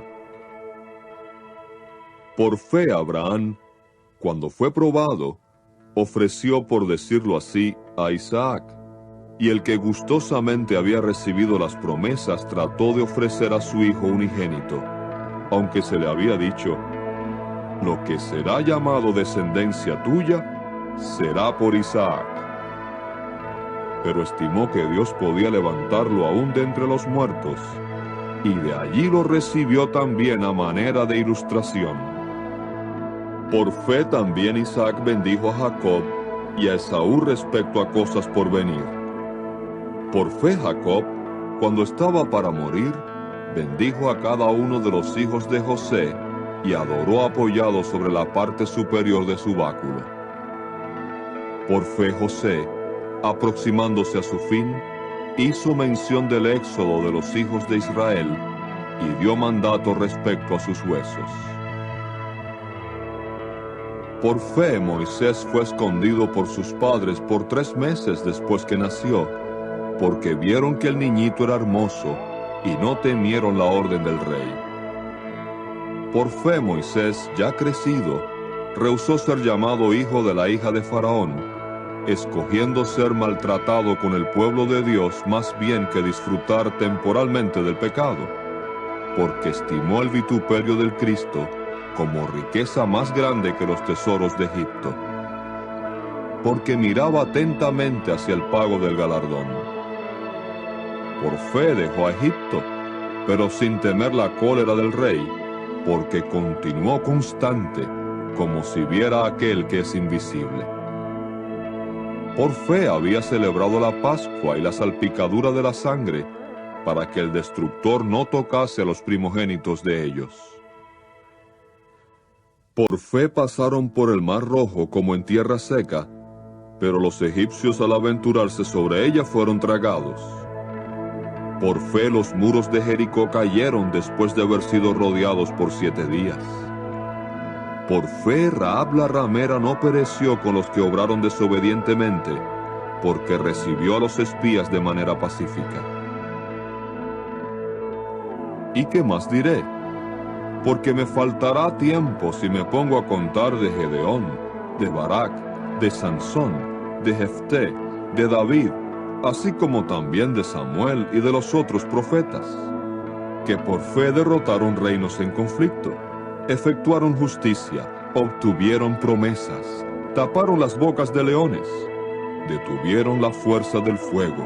Por fe Abraham, cuando fue probado, ofreció, por decirlo así, a Isaac, y el que gustosamente había recibido las promesas trató de ofrecer a su hijo unigénito, aunque se le había dicho, lo que será llamado descendencia tuya, será por Isaac. Pero estimó que Dios podía levantarlo aún de entre los muertos, y de allí lo recibió también a manera de ilustración. Por fe también Isaac bendijo a Jacob y a Esaú respecto a cosas por venir. Por fe Jacob, cuando estaba para morir, bendijo a cada uno de los hijos de José y adoró apoyado sobre la parte superior de su báculo. Por fe José, aproximándose a su fin, hizo mención del éxodo de los hijos de Israel y dio mandato respecto a sus huesos. Por fe Moisés fue escondido por sus padres por 3 meses después que nació, porque vieron que el niñito era hermoso y no temieron la orden del rey. Por fe Moisés, ya crecido, rehusó ser llamado hijo de la hija de Faraón, escogiendo ser maltratado con el pueblo de Dios más bien que disfrutar temporalmente del pecado, porque estimó el vituperio del Cristo como riqueza más grande que los tesoros de Egipto, porque miraba atentamente hacia el pago del galardón. Por fe dejó a Egipto, pero sin temer la cólera del rey, porque continuó constante, como si viera a aquel que es invisible. Por fe había celebrado la Pascua y la salpicadura de la sangre, para que el destructor no tocase a los primogénitos de ellos. Por fe pasaron por el mar Rojo como en tierra seca, pero los egipcios al aventurarse sobre ella fueron tragados. Por fe los muros de Jericó cayeron después de haber sido rodeados por 7 días. Por fe Rahab la ramera no pereció con los que obraron desobedientemente, porque recibió a los espías de manera pacífica. ¿Y qué más diré? Porque me faltará tiempo si me pongo a contar de Gedeón, de Barak, de Sansón, de Jefté, de David, así como también de Samuel y de los otros profetas, que por fe derrotaron reinos en conflicto, efectuaron justicia, obtuvieron promesas, taparon las bocas de leones, detuvieron la fuerza del fuego,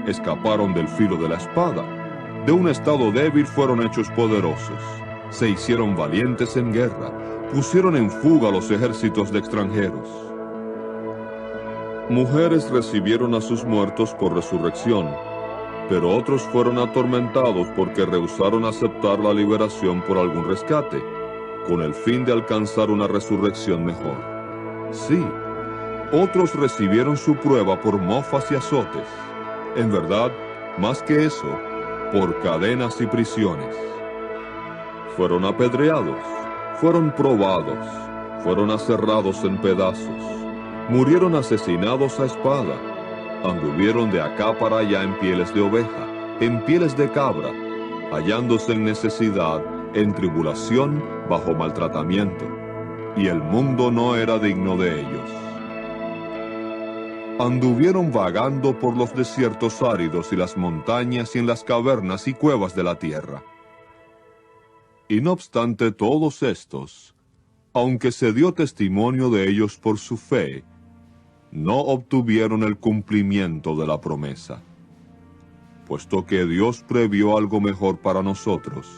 escaparon del filo de la espada, de un estado débil fueron hechos poderosos, se hicieron valientes en guerra, pusieron en fuga a los ejércitos de extranjeros. Mujeres recibieron a sus muertos por resurrección, pero otros fueron atormentados porque rehusaron aceptar la liberación por algún rescate, con el fin de alcanzar una resurrección mejor. Sí, otros recibieron su prueba por mofas y azotes. En verdad, más que eso, por cadenas y prisiones. Fueron apedreados, fueron probados, fueron aserrados en pedazos, murieron asesinados a espada, anduvieron de acá para allá en pieles de oveja, en pieles de cabra, hallándose en necesidad, en tribulación, bajo maltratamiento, y el mundo no era digno de ellos. Anduvieron vagando por los desiertos áridos y las montañas y en las cavernas y cuevas de la tierra. Y no obstante todos estos, aunque se dio testimonio de ellos por su fe, no obtuvieron el cumplimiento de la promesa, puesto que Dios previó algo mejor para nosotros,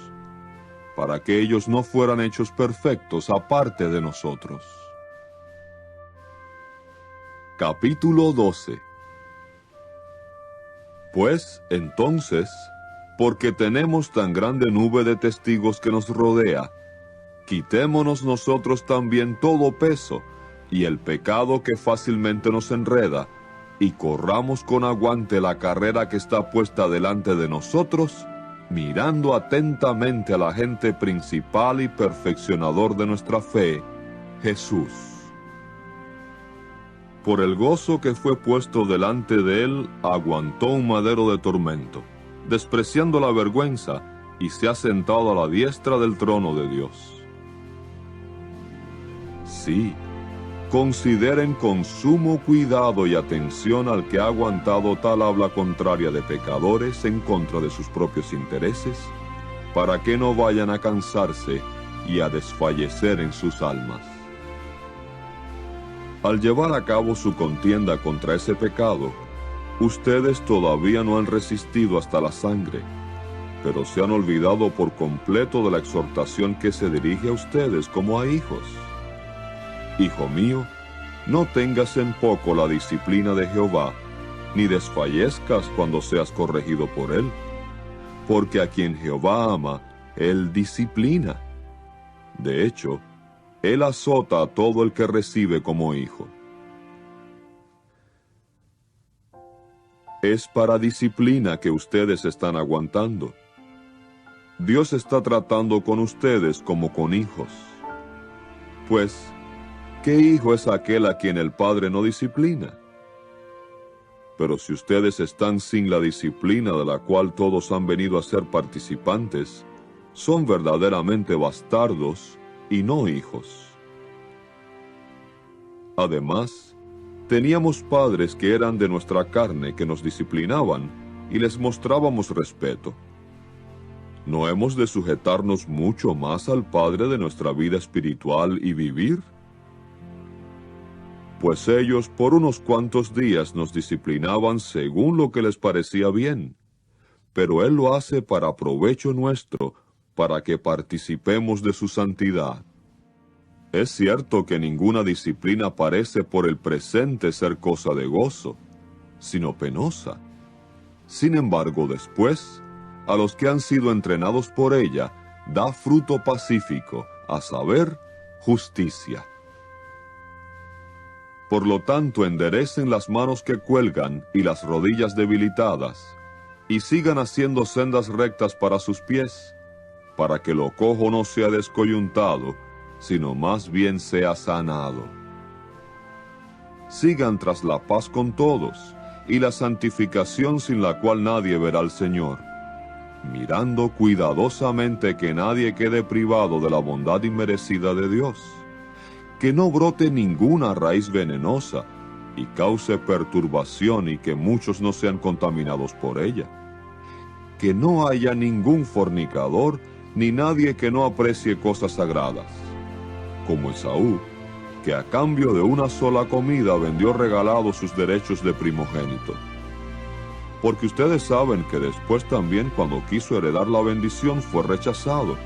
para que ellos no fueran hechos perfectos aparte de nosotros. Capítulo 12. Pues, entonces, porque tenemos tan grande nube de testigos que nos rodea, quitémonos nosotros también todo peso y el pecado que fácilmente nos enreda, y corramos con aguante la carrera que está puesta delante de nosotros, mirando atentamente a la agente principal y perfeccionador de nuestra fe, Jesús. Por el gozo que fue puesto delante de él, aguantó un madero de tormento, despreciando la vergüenza, y se ha sentado a la diestra del trono de Dios. Sí, consideren con sumo cuidado y atención al que ha aguantado tal habla contraria de pecadores en contra de sus propios intereses, para que no vayan a cansarse y a desfallecer en sus almas. Al llevar a cabo su contienda contra ese pecado, ustedes todavía no han resistido hasta la sangre, pero se han olvidado por completo de la exhortación que se dirige a ustedes como a hijos. Hijo mío, no tengas en poco la disciplina de Jehová, ni desfallezcas cuando seas corregido por él, porque a quien Jehová ama, él disciplina. De hecho, él azota a todo el que recibe como hijo. Es para disciplina que ustedes están aguantando. Dios está tratando con ustedes como con hijos. Pues, ¿qué hijo es aquel a quien el Padre no disciplina? Pero si ustedes están sin la disciplina de la cual todos han venido a ser participantes, son verdaderamente bastardos y no hijos. Además, teníamos padres que eran de nuestra carne que nos disciplinaban y les mostrábamos respeto. ¿No hemos de sujetarnos mucho más al Padre de nuestra vida espiritual y vivir? Pues ellos por unos cuantos días nos disciplinaban según lo que les parecía bien, pero Él lo hace para provecho nuestro, para que participemos de su santidad. Es cierto que ninguna disciplina parece por el presente ser cosa de gozo, sino penosa. Sin embargo, después, a los que han sido entrenados por ella, da fruto pacífico, a saber, justicia. Por lo tanto, enderecen las manos que cuelgan y las rodillas debilitadas, y sigan haciendo sendas rectas para sus pies, para que lo cojo no sea descoyuntado, sino más bien sea sanado. Sigan tras la paz con todos, y la santificación sin la cual nadie verá al Señor, mirando cuidadosamente que nadie quede privado de la bondad inmerecida de Dios, que no brote ninguna raíz venenosa, y cause perturbación y que muchos no sean contaminados por ella, que no haya ningún fornicador, ni nadie que no aprecie cosas sagradas, como Esaú, que a cambio de una sola comida vendió regalados sus derechos de primogénito. Porque ustedes saben que después también cuando quiso heredar la bendición fue rechazado,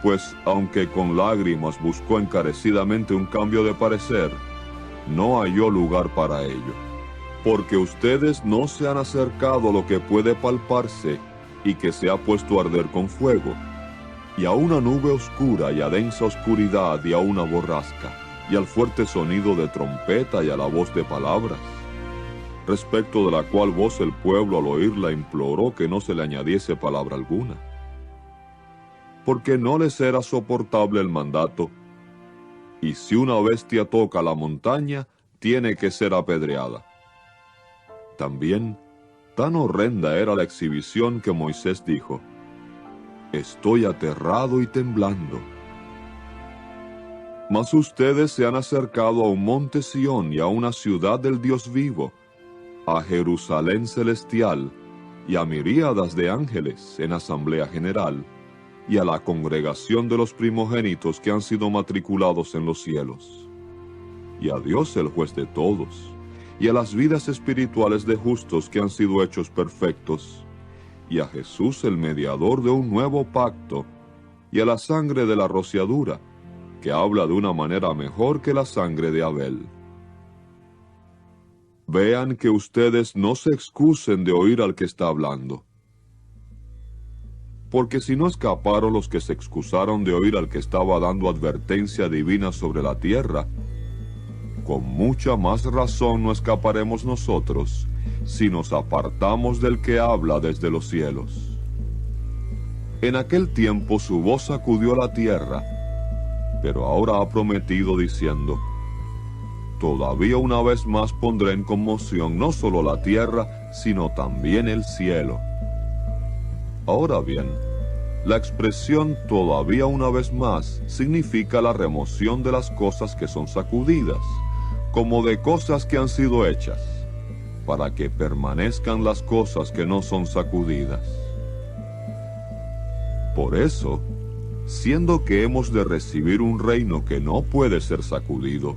pues aunque con lágrimas buscó encarecidamente un cambio de parecer, no halló lugar para ello. Porque ustedes no se han acercado a lo que puede palparse y que se ha puesto a arder con fuego, y a una nube oscura y a densa oscuridad y a una borrasca, y al fuerte sonido de trompeta y a la voz de palabras, respecto de la cual voz el pueblo al oírla imploró que no se le añadiese palabra alguna. Porque no les era soportable el mandato, y si una bestia toca la montaña, tiene que ser apedreada. También, tan horrenda era la exhibición que Moisés dijo: «Estoy aterrado y temblando». Mas ustedes se han acercado a un monte Sión y a una ciudad del Dios vivo, a Jerusalén celestial, y a miríadas de ángeles en asamblea general, y a la congregación de los primogénitos que han sido matriculados en los cielos, y a Dios el juez de todos, y a las vidas espirituales de justos que han sido hechos perfectos, y a Jesús el mediador de un nuevo pacto, y a la sangre de la rociadura, que habla de una manera mejor que la sangre de Abel. Vean que ustedes no se excusen de oír al que está hablando. Porque si no escaparon los que se excusaron de oír al que estaba dando advertencia divina sobre la tierra, con mucha más razón no escaparemos nosotros, si nos apartamos del que habla desde los cielos. En aquel tiempo su voz sacudió la tierra, pero ahora ha prometido diciendo: todavía una vez más pondré en conmoción no solo la tierra, sino también el cielo. Ahora bien, la expresión todavía una vez más significa la remoción de las cosas que son sacudidas, como de cosas que han sido hechas, para que permanezcan las cosas que no son sacudidas. Por eso, siendo que hemos de recibir un reino que no puede ser sacudido,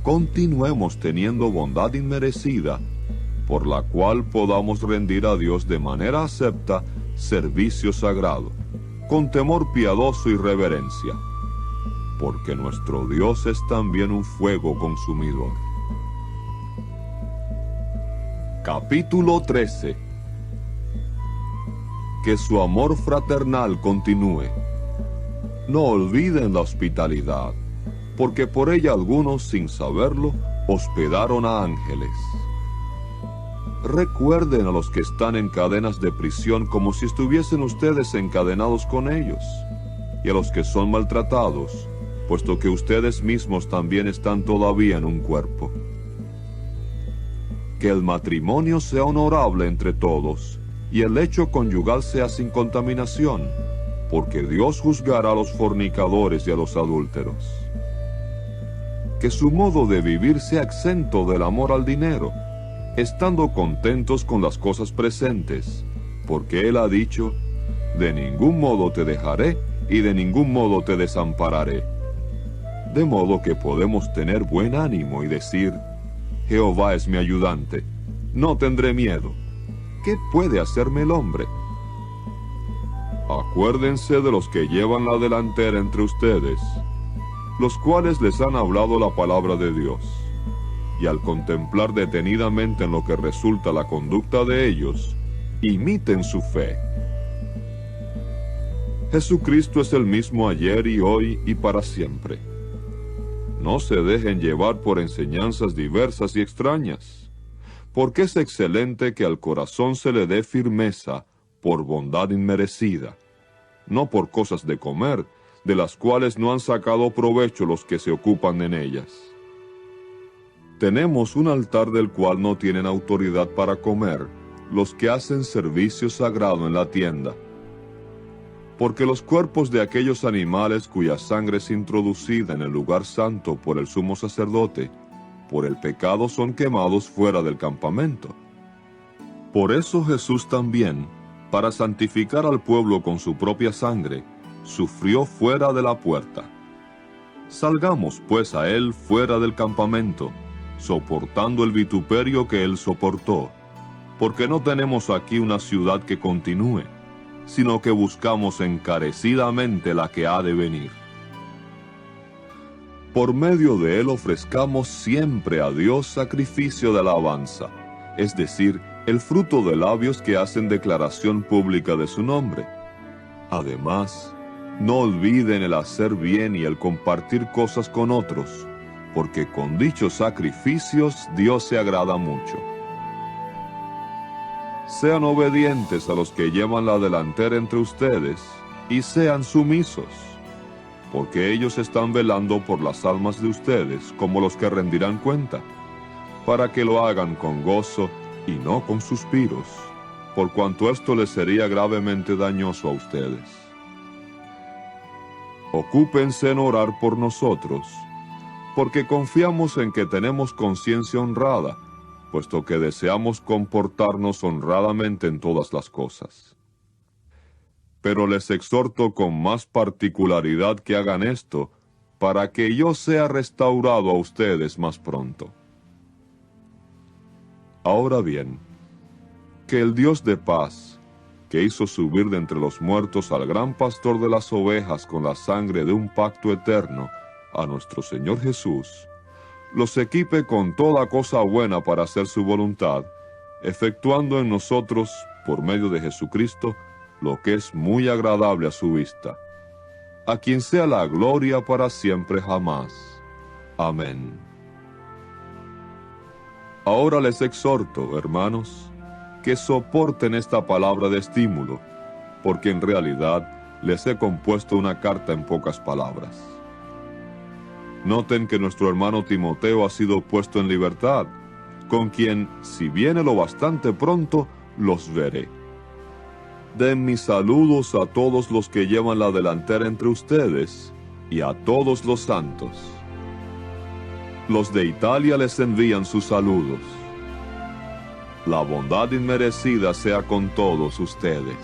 continuemos teniendo bondad inmerecida, por la cual podamos rendir a Dios de manera acepta servicio sagrado, con temor piadoso y reverencia, porque nuestro Dios es también un fuego consumidor. Capítulo 13. Que su amor fraternal continúe. No olviden la hospitalidad, porque por ella algunos, sin saberlo, hospedaron a ángeles. Recuerden a los que están en cadenas de prisión como si estuviesen ustedes encadenados con ellos, y a los que son maltratados, puesto que ustedes mismos también están todavía en un cuerpo. Que el matrimonio sea honorable entre todos, y el lecho conyugal sea sin contaminación, porque Dios juzgará a los fornicadores y a los adúlteros. Que su modo de vivir sea exento del amor al dinero, estando contentos con las cosas presentes, porque Él ha dicho: de ningún modo te dejaré y de ningún modo te desampararé. De modo que podemos tener buen ánimo y decir: Jehová es mi ayudante, no tendré miedo. ¿Qué puede hacerme el hombre? Acuérdense de los que llevan la delantera entre ustedes, los cuales les han hablado la palabra de Dios, y al contemplar detenidamente en lo que resulta la conducta de ellos, imiten su fe. Jesucristo es el mismo ayer y hoy y para siempre. No se dejen llevar por enseñanzas diversas y extrañas, porque es excelente que al corazón se le dé firmeza por bondad inmerecida, no por cosas de comer, de las cuales no han sacado provecho los que se ocupan en ellas. Tenemos un altar del cual no tienen autoridad para comer los que hacen servicio sagrado en la tienda, porque los cuerpos de aquellos animales cuya sangre es introducida en el lugar santo por el sumo sacerdote, por el pecado son quemados fuera del campamento. Por eso Jesús también, para santificar al pueblo con su propia sangre, sufrió fuera de la puerta. Salgamos pues a él fuera del campamento, soportando el vituperio que él soportó, porque no tenemos aquí una ciudad que continúe, sino que buscamos encarecidamente la que ha de venir. Por medio de él ofrezcamos siempre a Dios sacrificio de alabanza, es decir, el fruto de labios que hacen declaración pública de su nombre. Además, no olviden el hacer bien y el compartir cosas con otros, porque con dichos sacrificios Dios se agrada mucho. Sean obedientes a los que llevan la delantera entre ustedes, y sean sumisos, porque ellos están velando por las almas de ustedes como los que rendirán cuenta, para que lo hagan con gozo y no con suspiros, por cuanto esto les sería gravemente dañoso a ustedes. Ocúpense en orar por nosotros, porque confiamos en que tenemos conciencia honrada, puesto que deseamos comportarnos honradamente en todas las cosas. Pero les exhorto con más particularidad que hagan esto, para que yo sea restaurado a ustedes más pronto. Ahora bien, que el Dios de paz, que hizo subir de entre los muertos al gran pastor de las ovejas con la sangre de un pacto eterno, a nuestro Señor Jesús, los equipe con toda cosa buena para hacer su voluntad, efectuando en nosotros, por medio de Jesucristo, lo que es muy agradable a su vista, a quien sea la gloria para siempre jamás. Amén. Ahora les exhorto, hermanos, que soporten esta palabra de estímulo, porque en realidad les he compuesto una carta en pocas palabras. Noten que nuestro hermano Timoteo ha sido puesto en libertad, con quien, si viene lo bastante pronto, los veré. Den mis saludos a todos los que llevan la delantera entre ustedes y a todos los santos. Los de Italia les envían sus saludos. La bondad inmerecida sea con todos ustedes.